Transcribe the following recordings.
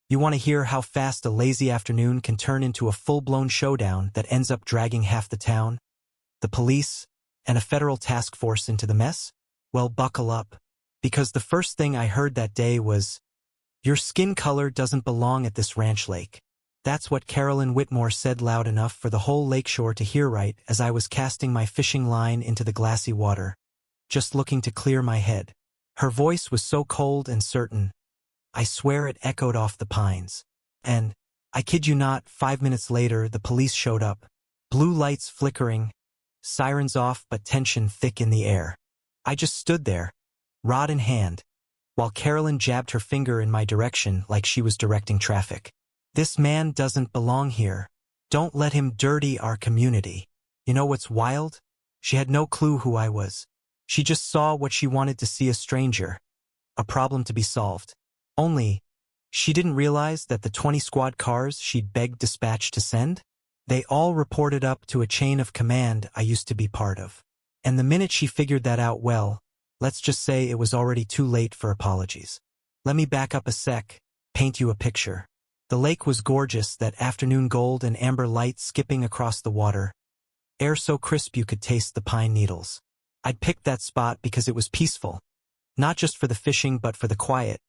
You want to hear how fast a lazy afternoon can turn into a full-blown showdown that ends up dragging half the town, the police, and a federal task force into the mess? Well, buckle up. Because the first thing I heard that day was, "Your skin color doesn't belong at this ranch lake." That's what Carolyn Whitmore said loud enough for the whole lakeshore to hear right as I was casting my fishing line into the glassy water, just looking to clear my head. Her voice was so cold and certain, I swear it echoed off the pines. And, I kid you not, 5 minutes later the police showed up. Blue lights flickering, sirens off but tension thick in the air. I just stood there, rod in hand, while Carolyn jabbed her finger in my direction like she was directing traffic. "This man doesn't belong here. Don't let him dirty our community." You know what's wild? She had no clue who I was. She just saw what she wanted to see: a stranger. A problem to be solved. Only, she didn't realize that the 20 squad cars she'd begged dispatch to send? They all reported up to a chain of command I used to be part of. And the minute she figured that out, well, let's just say it was already too late for apologies. Let me back up a sec, paint you a picture. The lake was gorgeous, that afternoon gold and amber light skipping across the water. Air so crisp you could taste the pine needles. I'd picked that spot because it was peaceful. Not just for the fishing but for the quiet.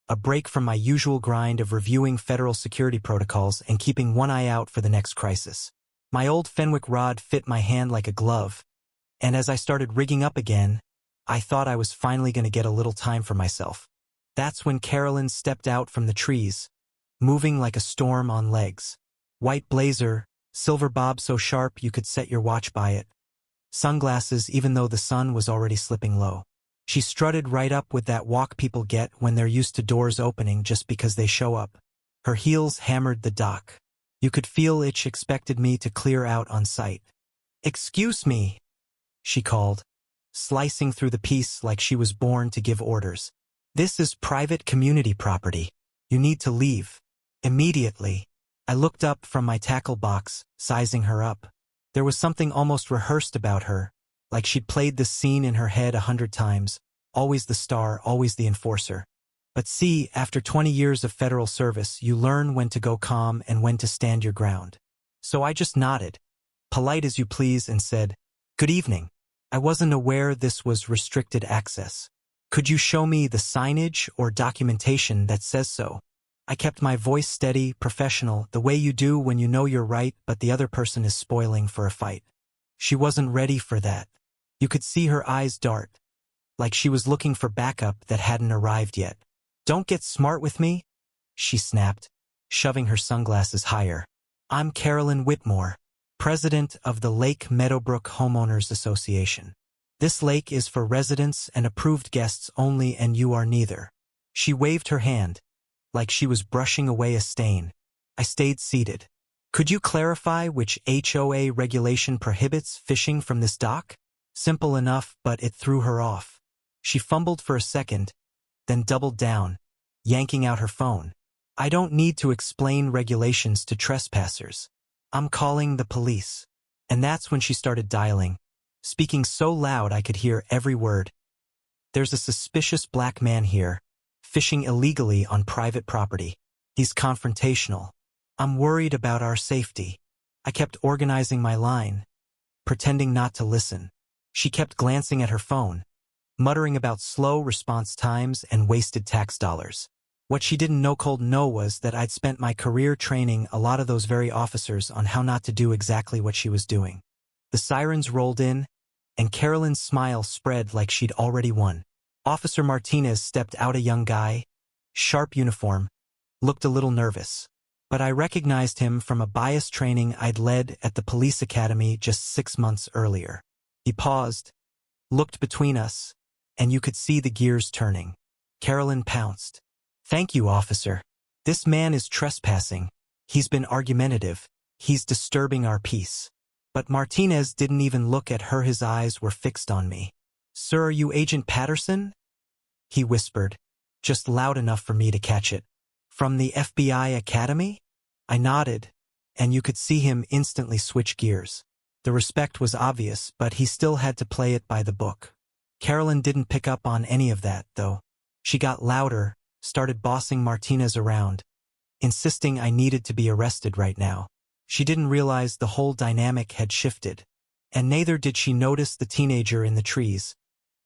A break from my usual grind of reviewing federal security protocols and keeping one eye out for the next crisis. My old Fenwick rod fit my hand like a glove, and as I started rigging up again, I thought I was finally going to get a little time for myself. That's when Carolyn stepped out from the trees, moving like a storm on legs. White blazer, silver bob so sharp you could set your watch by it. Sunglasses even though the sun was already slipping low. She strutted right up with that walk people get when they're used to doors opening just because they show up. Her heels hammered the dock. You could feel it expected me to clear out on sight. "Excuse me," she called, slicing through the piece like she was born to give orders. "This is private community property. You need to leave. Immediately." I looked up from my tackle box, sizing her up. There was something almost rehearsed about her, like she'd played this scene in her head 100 times, always the star, always the enforcer. But see, after 20 years of federal service, you learn when to go calm and when to stand your ground. So I just nodded, polite as you please, and said, "Good evening. I wasn't aware this was restricted access. Could you show me the signage or documentation that says so?" I kept my voice steady, professional, the way you do when you know you're right but the other person is spoiling for a fight. She wasn't ready for that. You could see her eyes dart, like she was looking for backup that hadn't arrived yet. "Don't get smart with me," she snapped, shoving her sunglasses higher. "I'm Carolyn Whitmore, president of the Lake Meadowbrook Homeowners Association. This lake is for residents and approved guests only, and you are neither." She waved her hand, like she was brushing away a stain. I stayed seated. "Could you clarify which HOA regulation prohibits fishing from this dock?" Simple enough, but it threw her off. She fumbled for a second, then doubled down, yanking out her phone. "I don't need to explain regulations to trespassers. I'm calling the police." And that's when she started dialing, speaking so loud I could hear every word. "There's a suspicious black man here, fishing illegally on private property. He's confrontational. I'm worried about our safety." I kept organizing my line, pretending not to listen. She kept glancing at her phone, muttering about slow response times and wasted tax dollars. What she didn't know cold no was that I'd spent my career training a lot of those very officers on how not to do exactly what she was doing. The sirens rolled in, and Carolyn's smile spread like she'd already won. Officer Martinez stepped out, a young guy, sharp uniform, looked a little nervous. But I recognized him from a bias training I'd led at the police academy just 6 months earlier. He paused, looked between us, and you could see the gears turning. Carolyn pounced. "Thank you, officer. This man is trespassing. He's been argumentative. He's disturbing our peace." But Martinez didn't even look at her. His eyes were fixed on me. "Sir, are you Agent Patterson?" he whispered, just loud enough for me to catch it. "From the FBI Academy?" I nodded, and you could see him instantly switch gears. The respect was obvious, but he still had to play it by the book. Carolyn didn't pick up on any of that, though. She got louder, started bossing Martinez around, insisting I needed to be arrested right now. She didn't realize the whole dynamic had shifted, and neither did she notice the teenager in the trees,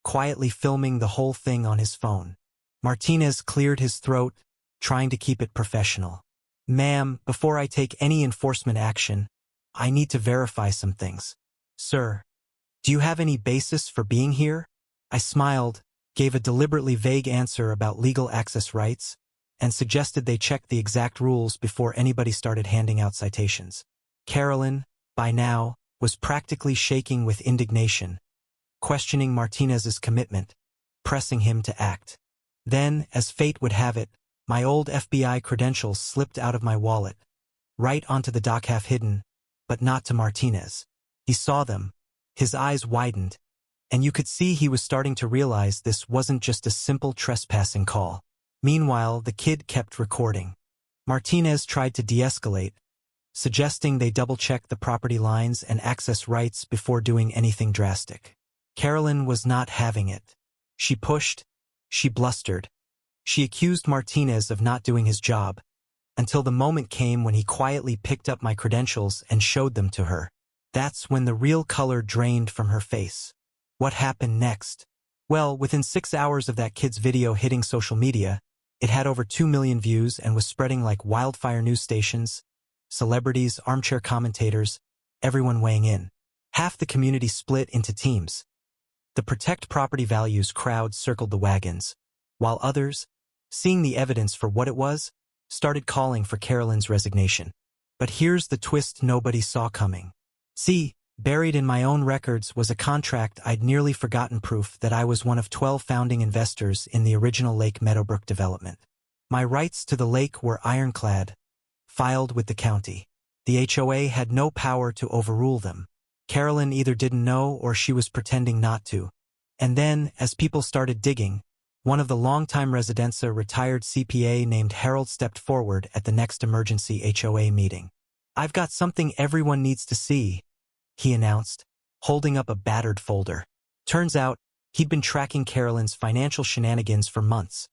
quietly filming the whole thing on his phone. Martinez cleared his throat, trying to keep it professional. "Ma'am, before I take any enforcement action, I need to verify some things." "Sir, do you have any basis for being here?" I smiled, gave a deliberately vague answer about legal access rights, and suggested they check the exact rules before anybody started handing out citations. Carolyn, by now, was practically shaking with indignation, questioning Martinez's commitment, pressing him to act. Then, as fate would have it, my old FBI credentials slipped out of my wallet, right onto the dock half hidden, but not to Martinez. He saw them, his eyes widened, and you could see he was starting to realize this wasn't just a simple trespassing call. Meanwhile, the kid kept recording. Martinez tried to de-escalate, suggesting they double-check the property lines and access rights before doing anything drastic. Carolyn was not having it. She pushed, she blustered. She accused Martinez of not doing his job, until the moment came when he quietly picked up my credentials and showed them to her. That's when the real color drained from her face. What happened next? Well, within 6 hours of that kid's video hitting social media, it had over 2 million views and was spreading like wildfire. News stations, celebrities, armchair commentators, everyone weighing in. Half the community split into teams. The protect property values crowd circled the wagons, while others, seeing the evidence for what it was, started calling for Carolyn's resignation. But here's the twist nobody saw coming. See, buried in my own records was a contract I'd nearly forgotten, proof that I was one of 12 founding investors in the original Lake Meadowbrook development. My rights to the lake were ironclad, filed with the county. The HOA had no power to overrule them. Carolyn either didn't know or she was pretending not to. And then, as people started digging, one of the longtime residents, a retired CPA named Harold, stepped forward at the next emergency HOA meeting. "I've got something everyone needs to see," he announced, holding up a battered folder. Turns out, he'd been tracking Carolyn's financial shenanigans for months.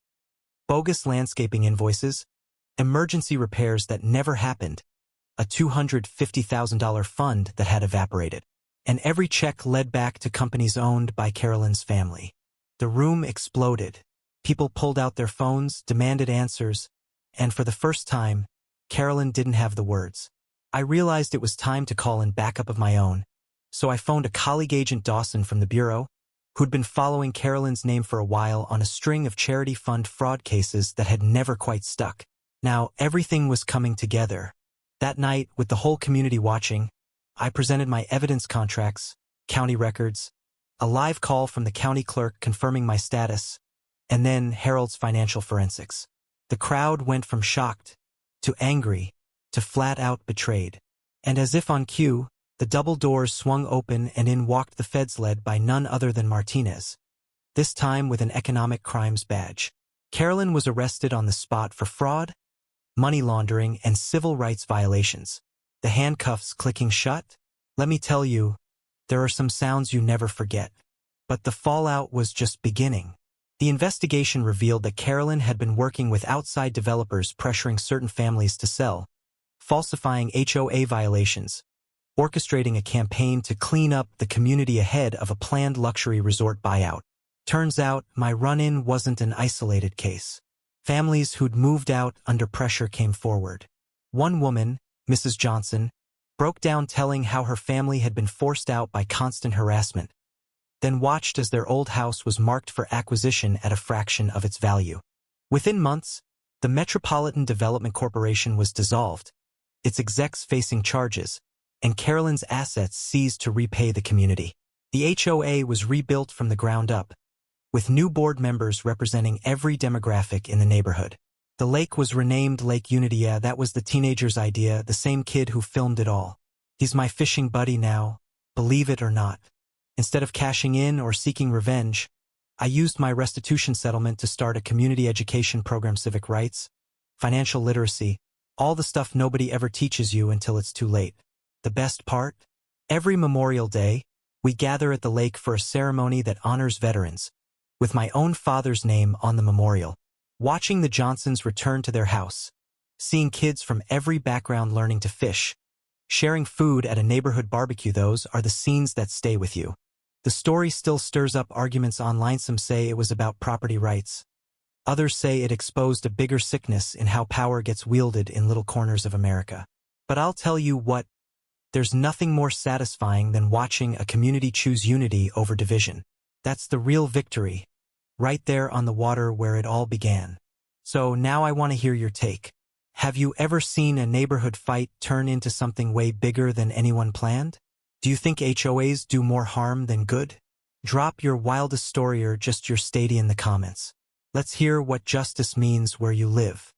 Bogus landscaping invoices, emergency repairs that never happened, a $250,000 fund that had evaporated, and every check led back to companies owned by Carolyn's family. The room exploded. People pulled out their phones, demanded answers, and for the first time, Carolyn didn't have the words. I realized it was time to call in backup of my own, so I phoned a colleague, Agent Dawson from the Bureau, who'd been following Carolyn's name for a while on a string of charity fund fraud cases that had never quite stuck. Now, everything was coming together. That night, with the whole community watching, I presented my evidence, contracts, county records, a live call from the county clerk confirming my status, and then Harold's financial forensics. The crowd went from shocked to angry to flat-out betrayed. And as if on cue, the double doors swung open and in walked the feds, led by none other than Martinez, this time with an economic crimes badge. Carolyn was arrested on the spot for fraud, money laundering, and civil rights violations. The handcuffs clicking shut. Let me tell you, there are some sounds you never forget. But the fallout was just beginning. The investigation revealed that Carolyn had been working with outside developers, pressuring certain families to sell, falsifying HOA violations, orchestrating a campaign to clean up the community ahead of a planned luxury resort buyout. Turns out, my run-in wasn't an isolated case. Families who'd moved out under pressure came forward. One woman, Mrs. Johnson, broke down, telling how her family had been forced out by constant harassment, then watched as their old house was marked for acquisition at a fraction of its value. Within months, the Metropolitan Development Corporation was dissolved, its execs facing charges, and Carolyn's assets seized to repay the community. The HOA was rebuilt from the ground up, with new board members representing every demographic in the neighborhood. The lake was renamed Lake Unity. Yeah, that was the teenager's idea, the same kid who filmed it all. He's my fishing buddy now, believe it or not. Instead of cashing in or seeking revenge, I used my restitution settlement to start a community education program, civic rights, financial literacy, all the stuff nobody ever teaches you until it's too late. The best part? Every Memorial Day, we gather at the lake for a ceremony that honors veterans, with my own father's name on the memorial. Watching the Johnsons return to their house, Seeing kids from every background learning to fish, sharing food at a neighborhood barbecue, those are the scenes that stay with you. The story still stirs up arguments online. Some say it was about property rights. Others say it exposed a bigger sickness in how power gets wielded in little corners of America. But I'll tell you what, there's nothing more satisfying than watching a community choose unity over division. That's the real victory, right there on the water where it all began. So now I want to hear your take. Have you ever seen a neighborhood fight turn into something way bigger than anyone planned? Do you think HOAs do more harm than good? Drop your wildest story or just your statement in the comments. Let's hear what justice means where you live.